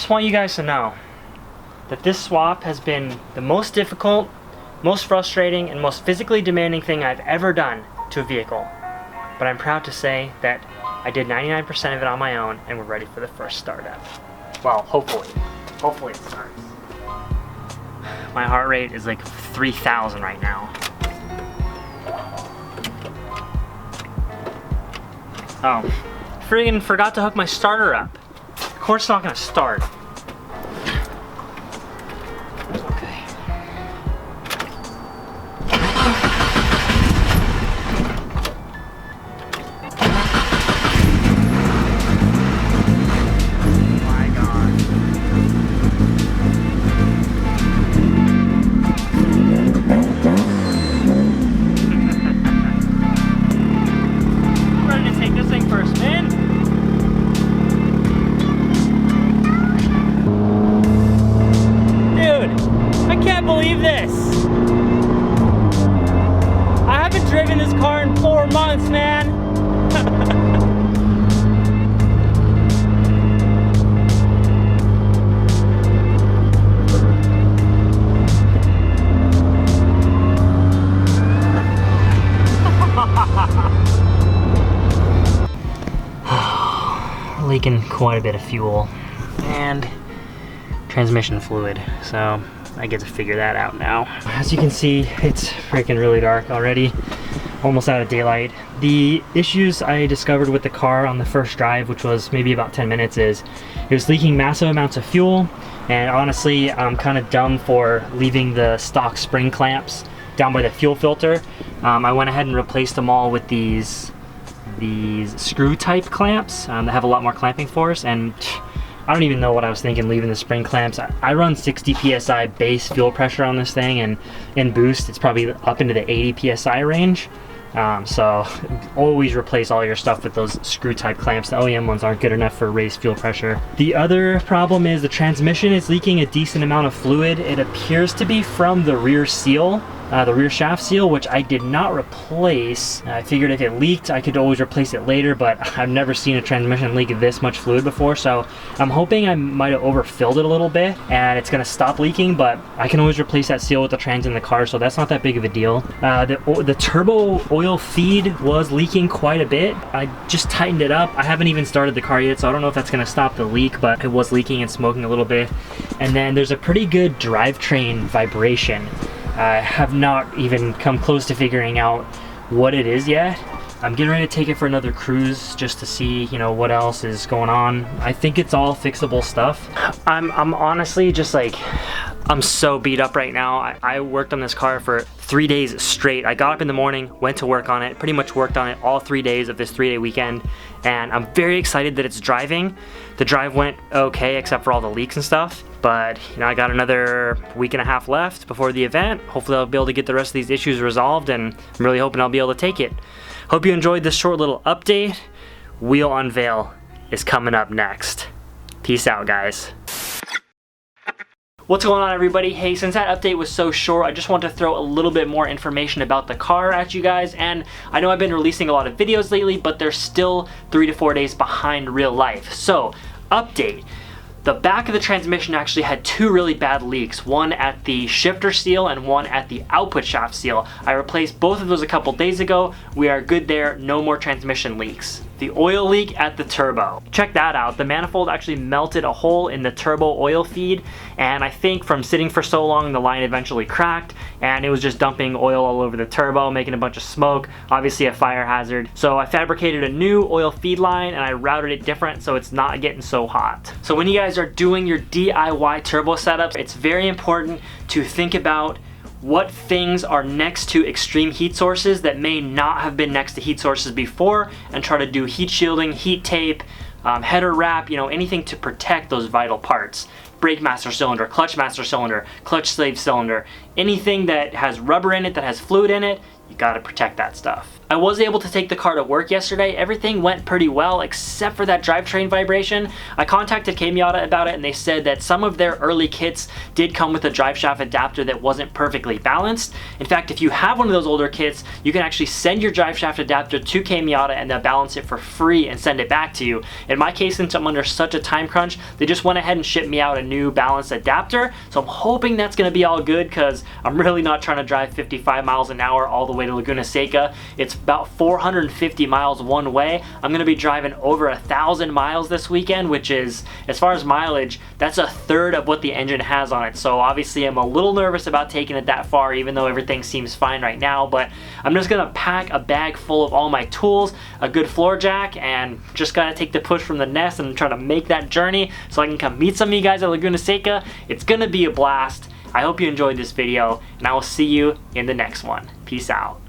just want you guys to know that this swap has been the most difficult, most frustrating, and most physically demanding thing I've ever done to a vehicle. But I'm proud to say that I did 99% of it on my own, and we're ready for the first startup. Well, hopefully. Hopefully it starts. My heart rate is like 3,000 right now. Oh, friggin' forgot to hook my starter up. Of course it's not gonna start. Okay. My God. I'm ready to take this thing for a spin. I can't believe this. I haven't driven this car in 4 months, man. We're leaking quite a bit of fuel and transmission fluid, so I get to figure that out now. As you can see, it's freaking really dark already, almost out of daylight. The issues I discovered with the car on the first drive, which was maybe about 10 minutes, is it was leaking massive amounts of fuel, and honestly, I'm kind of dumb for leaving the stock spring clamps down by the fuel filter. I went ahead and replaced them all with these screw type clamps that have a lot more clamping force, and I don't even know what I was thinking leaving the spring clamps. I run 60 PSI base fuel pressure on this thing, and in boost it's probably up into the 80 PSI range. So always replace all your stuff with those screw type clamps. The OEM ones aren't good enough for raised fuel pressure. The other problem is the transmission is leaking a decent amount of fluid. It appears to be from the rear seal, the rear shaft seal, which I did not replace. I figured if it leaked, I could always replace it later, but I've never seen a transmission leak this much fluid before, so I'm hoping I might have overfilled it a little bit and it's gonna stop leaking, but I can always replace that seal with the trans in the car, so that's not that big of a deal. The turbo oil feed was leaking quite a bit. I just tightened it up. I haven't even started the car yet, so I don't know if that's gonna stop the leak, but it was leaking and smoking a little bit. And then there's a pretty good drivetrain vibration. I have not even come close to figuring out what it is yet. I'm getting ready to take it for another cruise just to see, you know, what else is going on. I think it's all fixable stuff. I'm honestly just like, I'm so beat up right now. I worked on this car for 3 days straight. I got up in the morning, went to work on it, pretty much worked on it all 3 days of this 3-day weekend, and I'm very excited that it's driving. The drive went okay except for all the leaks and stuff, but you know, I got another week and a half left before the event. Hopefully I'll be able to get the rest of these issues resolved, and I'm really hoping I'll be able to take it. Hope you enjoyed this short little update. Wheel Unveil is coming up next. Peace out, guys. What's going on, everybody? Hey, since that update was so short, I just want to throw a little bit more information about the car at you guys. And I know I've been releasing a lot of videos lately, but they're still 3 to 4 days behind real life. So, update. The back of the transmission actually had 2 really bad leaks, one at the shifter seal and one at the output shaft seal. I replaced both of those a couple days ago. We are good there, no more transmission leaks. The oil leak at the turbo. Check that out. The manifold actually melted a hole in the turbo oil feed, and I think from sitting for so long, the line eventually cracked, and it was just dumping oil all over the turbo, making a bunch of smoke, obviously a fire hazard. So I fabricated a new oil feed line, and I routed it different so it's not getting so hot. So when you guys are doing your DIY turbo setups, it's very important to think about what things are next to extreme heat sources that may not have been next to heat sources before, and try to do heat shielding, heat tape, header wrap, you know, anything to protect those vital parts. Brake master cylinder, clutch master cylinder, clutch slave cylinder, anything that has rubber in it, that has fluid in it, you gotta protect that stuff. I was able to take the car to work yesterday. Everything went pretty well except for that drivetrain vibration. I contacted Miata about it and they said that some of their early kits did come with a drive shaft adapter that wasn't perfectly balanced. In fact, if you have one of those older kits, you can actually send your drive shaft adapter to Miata and they'll balance it for free and send it back to you. In my case, since I'm under such a time crunch, they just went ahead and shipped me out a new balanced adapter. So I'm hoping that's gonna be all good because I'm really not trying to drive 55 miles an hour all the way to Laguna Seca. It's about 450 miles one way. I'm gonna be driving over 1,000 miles this weekend, which is, as far as mileage, that's a third of what the engine has on it. So obviously I'm a little nervous about taking it that far, even though everything seems fine right now. But I'm just gonna pack a bag full of all my tools, a good floor jack, and just gotta take the push from the nest and try to make that journey so I can come meet some of you guys at Laguna Seca. It's gonna be a blast. I hope you enjoyed this video, and I will see you in the next one. Peace out.